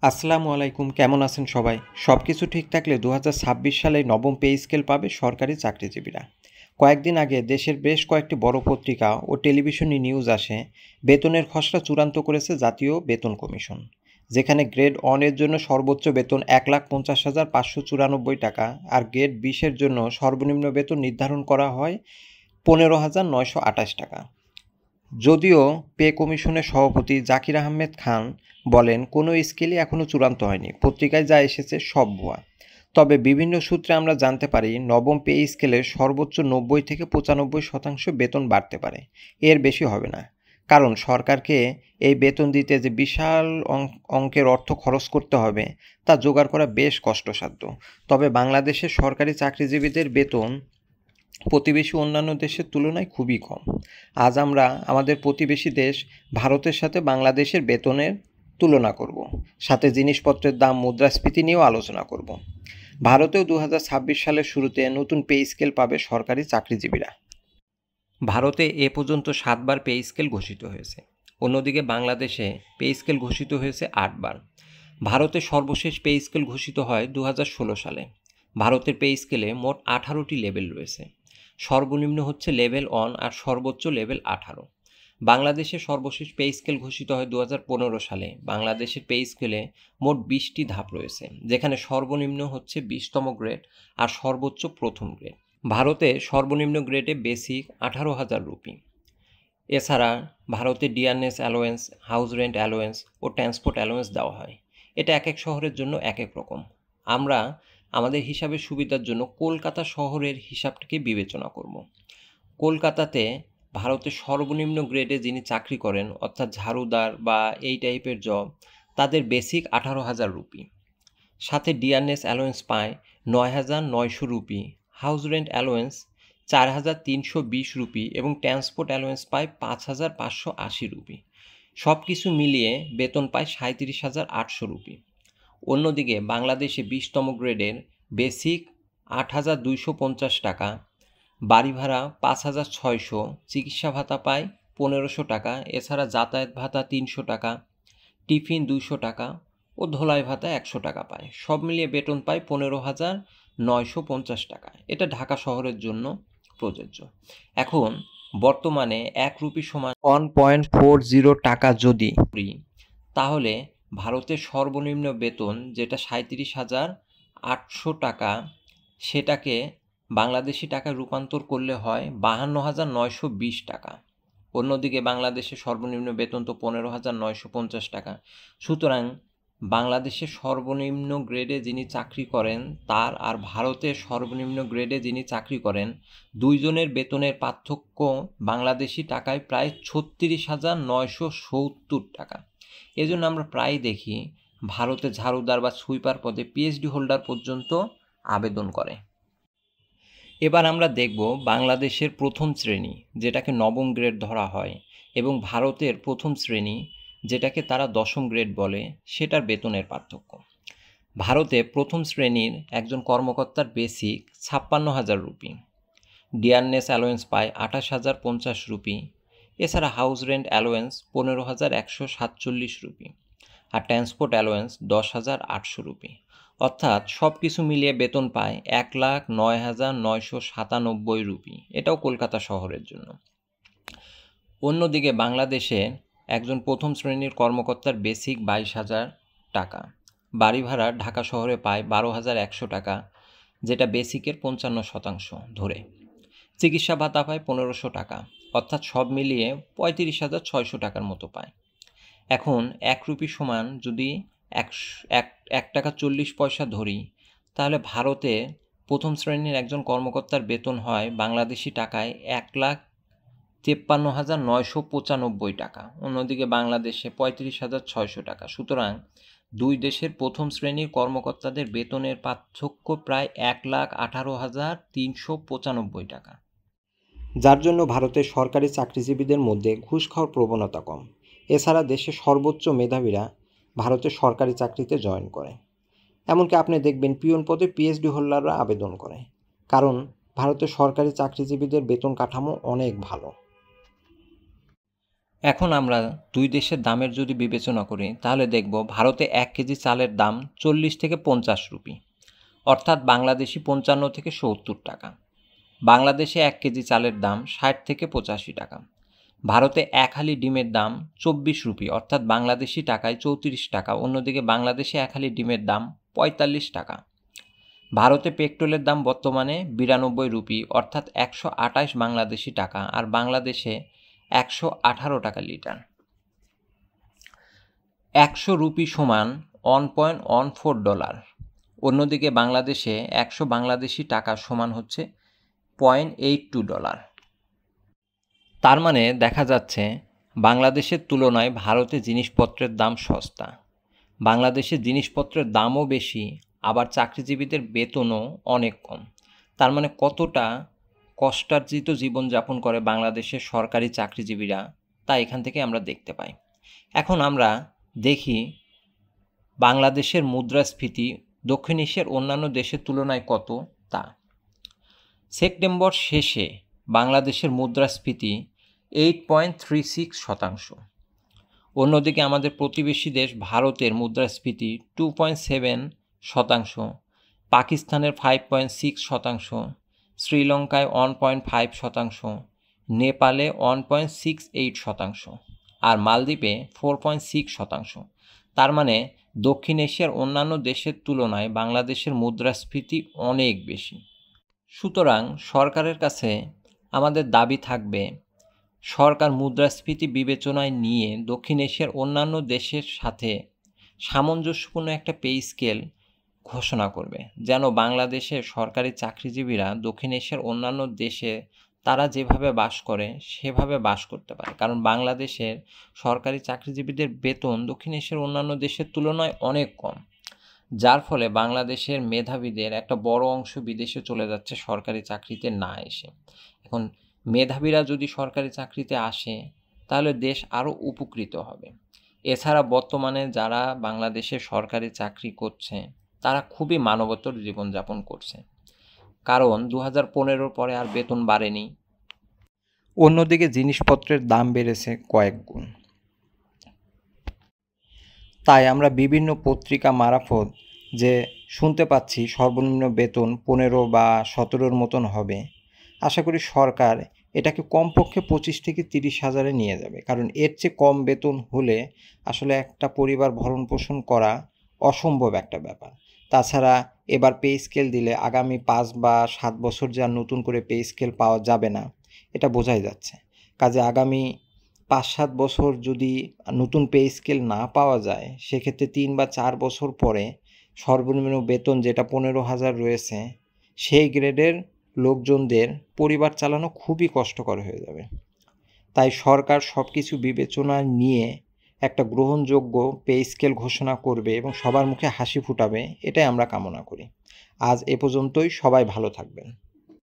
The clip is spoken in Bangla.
আসসালামু আলাইকুম, কেমন আছেন সবাই? সব কিছু ঠিক থাকলে 2026 সালে নবম পে স্কেল পাবে সরকারি চাকরিজীবীরা। কয়েকদিন আগে দেশের বেশ কয়েকটি বড় পত্রিকা ও টেলিভিশনে নিউজ আসে, বেতনের খসড়া চূড়ান্ত করেছে জাতীয় বেতন কমিশন। যেখানে গ্রেড 1 এর জন্য সর্বোচ্চ বেতন 1,50,594 টাকা আর গ্রেড 20 এর জন্য সর্বনিম্ন বেতন নির্ধারণ করা হয় 15,928 টাকা। যদিও পে কমিশনের সভাপতি জাকির আহমেদ খান বলেন, কোনো স্কেলই এখনও চূড়ান্ত হয়নি, পত্রিকায় যা এসেছে সব ভুয়া। তবে বিভিন্ন সূত্রে আমরা জানতে পারি, নবম পে স্কেলের সর্বোচ্চ 90 থেকে 95% বেতন বাড়তে পারে, এর বেশি হবে না। কারণ সরকারকে এই বেতন দিতে যে বিশাল অঙ্কের অর্থ খরচ করতে হবে, তা জোগাড় করা বেশ কষ্টসাধ্য। তবে বাংলাদেশের সরকারি চাকরিজীবীদের বেতন প্রতিবেশী অন্যান্য দেশের তুলনায় খুবই কম। আজ আমরা আমাদের প্রতিবেশী দেশ ভারতের সাথে বাংলাদেশের বেতনের তুলনা করব, সাথে জিনিসপত্রের দাম, মুদ্রাস্ফীতি নিয়েও আলোচনা করব। ভারতেও 2026 সালের শুরুতে নতুন পে স্কেল পাবে সরকারি চাকরিজীবীরা। ভারতে এ পর্যন্ত 7বার পে স্কেল ঘোষিত হয়েছে, অন্যদিকে বাংলাদেশে পে স্কেল ঘোষিত হয়েছে 8বার। ভারতে সর্বশেষ পে স্কেল ঘোষিত হয় 2016 সালে। ভারতের পে স্কেলে মোট 18টি লেভেল রয়েছে। সর্বনিম্ন হচ্ছে লেভেল 1 আর সর্বোচ্চ লেভেল 18। বাংলাদেশের সর্বশেষ পে স্কেল ঘোষিত হয় 2015 সালে। বাংলাদেশের পে স্কেলে মোট 20টি ধাপ রয়েছে, যেখানে সর্বনিম্ন হচ্ছে 20তম গ্রেড আর সর্বোচ্চ প্রথম গ্রেড। ভারতে সর্বনিম্ন গ্রেডে বেসিক 18,000 রুপি। এছাড়া ভারতে dearness allowance, house rent allowance ও ট্রান্সপোর্ট অ্যালোয়েন্স দেওয়া হয়। এটা এক এক শহরের জন্য এক এক রকম। আমরা আমাদের হিসাবের সুবিধার জন্য কলকাতা শহরের হিসাবটাকে বিবেচনা করব। কলকাতাতে ভারতের সর্বনিম্ন গ্রেডে যিনি চাকরি করেন, অর্থাৎ ঝাড়ুদার বা এই টাইপের জব, তাদের বেসিক 18,000 রুপি। সাথে ডিয়ারনেস অ্যালোয়েন্স পায় 9,900 rupee, house rent allowance 4,320 rupee এবং ট্রান্সপোর্ট অ্যালোয়েন্স পায় 5,580 রুপি। সব কিছু মিলিয়ে বেতন পায় 37,800 রুপি। অন্যদিকে বাংলাদেশে 20তম গ্রেডের বেসিক 8,250 টাকা, বাড়ি ভাড়া 5,600, চিকিৎসা ভাতা পায় 1,500 টাকা, এছাড়া যাতায়াত ভাতা 300 টাকা, টিফিন 200 টাকা ও ধোলাই ভাতা 100 টাকা পায়। সব মিলিয়ে বেতন পায় 15,950 টাকা। এটা ঢাকা শহরের জন্য প্রযোজ্য। এখন বর্তমানে 1 রুপি সমান 1.40 টাকা যদি, তাহলে ভারতের সর্বনিম্ন বেতন যেটা 37,800 টাকা, সেটাকে বাংলাদেশি টাকায় রূপান্তর করলে হয় 52,920 টাকা। অন্যদিকে বাংলাদেশের সর্বনিম্ন বেতন তো 15,950 টাকা। সুতরাং বাংলাদেশের সর্বনিম্ন গ্রেডে যিনি চাকরি করেন তার আর ভারতের সর্বনিম্ন গ্রেডে যিনি চাকরি করেন, দুইজনের বেতনের পার্থক্য বাংলাদেশি টাকায় প্রায় 36,970 টাকা। এজন্য আমরা প্রায় দেখি ভারতে ঝাড়ুদার বা সুইপার পদে পিএইচডি হোল্ডার পর্যন্ত আবেদন করে। এবার আমরা দেখব বাংলাদেশের প্রথম শ্রেণী, যেটাকে নবম গ্রেড ধরা হয়, এবং ভারতের প্রথম শ্রেণী, যেটাকে তারা দশম গ্রেড বলে, সেটার বেতনের পার্থক্য। ভারতে প্রথম শ্রেণীর একজন কর্মকর্তার বেসিক 56,000 রুপি, ডিয়ারনেস অ্যালোয়েন্স পায় 28,050 রুপি, এছাড়া হাউস রেন্ট অ্যালোয়েন্স 15,147 রুপি আর ট্রান্সপোর্ট অ্যালোয়েন্স 10,800 রুপি। অর্থাৎ সব কিছু মিলিয়ে বেতন পায় 1,09,997 রুপি। এটাও কলকাতা শহরের জন্য। অন্যদিকে বাংলাদেশে একজন প্রথম শ্রেণীর কর্মকর্তার বেসিক 22,000 টাকা, বাড়ি ভাড়া ঢাকা শহরে পায় 12,100 টাকা, যেটা বেসিকের 55% ধরে। চিকিৎসা ভাতা পায় 1,500 টাকা, অর্থাৎ সব মিলিয়ে 35,600 টাকার মতো পায়। এখন 1 রুপি সমান যদি 1 টাকা 40 পয়সা ধরি, তাহলে ভারতে প্রথম শ্রেণীর একজন কর্মকর্তার বেতন হয় বাংলাদেশি টাকায় 1,53,995 টাকা। অন্যদিকে বাংলাদেশে 35,600 টাকা। সুতরাং দুই দেশের প্রথম শ্রেণীর কর্মকর্তাদের বেতনের পার্থক্য প্রায় 1,18,395 টাকা, যার জন্য ভারতের সরকারি চাকরিজীবীদের মধ্যে ঘুষ খাওয়ার প্রবণতা কম। এছাড়া দেশের সর্বোচ্চ মেধাবীরা ভারতের সরকারি চাকরিতে জয়েন করে। এমনকি আপনি দেখবেন পিয়ন পদে পিএইচডি হোল্ডাররা আবেদন করে, কারণ ভারতের সরকারি চাকরিজীবীদের বেতন কাঠামো অনেক ভালো। এখন আমরা দুই দেশের দামের যদি বিবেচনা করি তাহলে দেখব ভারতে 1 কেজি চালের দাম 40 থেকে 50 রুপি, অর্থাৎ বাংলাদেশি 55 থেকে 70 টাকা। বাংলাদেশে 1 কেজি চালের দাম 60 থেকে 85 টাকা। ভারতে 1 হালি ডিমের দাম 24 রুপি, অর্থাৎ বাংলাদেশি টাকায় 34 টাকা। অন্যদিকে বাংলাদেশে 1 হালি ডিমের দাম 45 টাকা। ভারতে পেট্রোলের দাম বর্তমানে 92 রুপি, অর্থাৎ 128 বাংলাদেশি টাকা, আর বাংলাদেশে 118 টাকা লিটার। 100 রুপি সমান $1.14। অন্যদিকে বাংলাদেশে 100 বাংলাদেশি টাকা সমান হচ্ছে $0.82। তার মানে দেখা যাচ্ছে বাংলাদেশের তুলনায় ভারতে জিনিসপত্রের দাম সস্তা। বাংলাদেশে জিনিসপত্রের দামও বেশি, আবার চাকরিজীবীদের বেতনও অনেক কম। তার মানে কতটা কষ্টার্জিত জীবনযাপন করে বাংলাদেশের সরকারি চাকরিজীবীরা, তা এখান থেকে আমরা দেখতে পাই। এখন আমরা দেখি বাংলাদেশের মুদ্রাস্ফীতি দক্ষিণ এশিয়ার অন্যান্য দেশের তুলনায় কত তা। সেপ্টেম্বর শেষে বাংলাদেশের মুদ্রাস্ফীতি 8.36%। অন্যদিকে আমাদের প্রতিবেশী দেশ ভারতের মুদ্রাস্ফীতি 2.7%, পাকিস্তানের 5.6%, শ্রীলঙ্কায় 1.5%, নেপালে 1.68%, আর মালদ্বীপে 4.6%। তার মানে দক্ষিণ এশিয়ার অন্যান্য দেশের তুলনায় বাংলাদেশের মুদ্রাস্ফীতি অনেক বেশি। সুতরাং সরকারের কাছে আমাদের দাবি থাকবে, সরকার মুদ্রাস্ফীতি বিবেচনায় নিয়ে দক্ষিণ এশিয়ার অন্যান্য দেশের সাথে সামঞ্জস্যপূর্ণ একটা পে স্কেল ঘোষণা করবে, যেন বাংলাদেশের সরকারি চাকরিজীবীরা দক্ষিণ এশিয়ার অন্যান্য দেশে তারা যেভাবে বাস করে সেভাবে বাস করতে পারে। কারণ বাংলাদেশের সরকারি চাকরিজীবীদের বেতন দক্ষিণ এশিয়ার অন্যান্য দেশের তুলনায় অনেক কম, যার ফলে বাংলাদেশের মেধাবীদের একটা বড় অংশ বিদেশে চলে যাচ্ছে সরকারি চাকরিতে না এসে। এখন মেধাবীরা যদি সরকারি চাকরিতে আসে তাহলে দেশ আরও উপকৃত হবে। এছাড়া বর্তমানে যারা বাংলাদেশে সরকারি চাকরি করছে তারা খুবই মানবতর জীবনযাপন করছে, কারণ 2015 পরে আর বেতন বাড়েনি। অন্যদিকে জিনিসপত্রের দাম বেড়েছে কয়েক গুণ। তাই আমরা বিভিন্ন পত্রিকা মারফত যে শুনতে পাচ্ছি সর্বনিম্ন বেতন 15 বা 17 মতন হবে, আশা করি সরকার এটাকে কমপক্ষে 25 থেকে 30 হাজারে নিয়ে যাবে। কারণ এর চেয়ে কম বেতন হলে আসলে একটা পরিবার ভরণ পোষণ করা অসম্ভব একটা ব্যাপার। তাছাড়া এবার পে স্কেল দিলে আগামী 5 বা 7 বছর যে আর নতুন করে পে স্কেল পাওয়া যাবে না, এটা বোঝাই যাচ্ছে। কাজে আগামী 5-7 বছর যদি নতুন পে স্কেল না পাওয়া যায়, সেক্ষেত্রে 3 বা 4 বছর পরে সর্বনিম্ন বেতন যেটা 15,000 রয়েছে, সেই গ্রেডের লোকজনদের পরিবার চালানো খুবই কষ্টকর হয়ে যাবে। তাই সরকার সব কিছু বিবেচনায় নিয়ে একটা গ্রহণযোগ্য পে স্কেল ঘোষণা করবে এবং সবার মুখে হাসি ফুটাবে, এটাই আমরা কামনা করি। আজ এ পর্যন্তই, সবাই ভালো থাকবেন।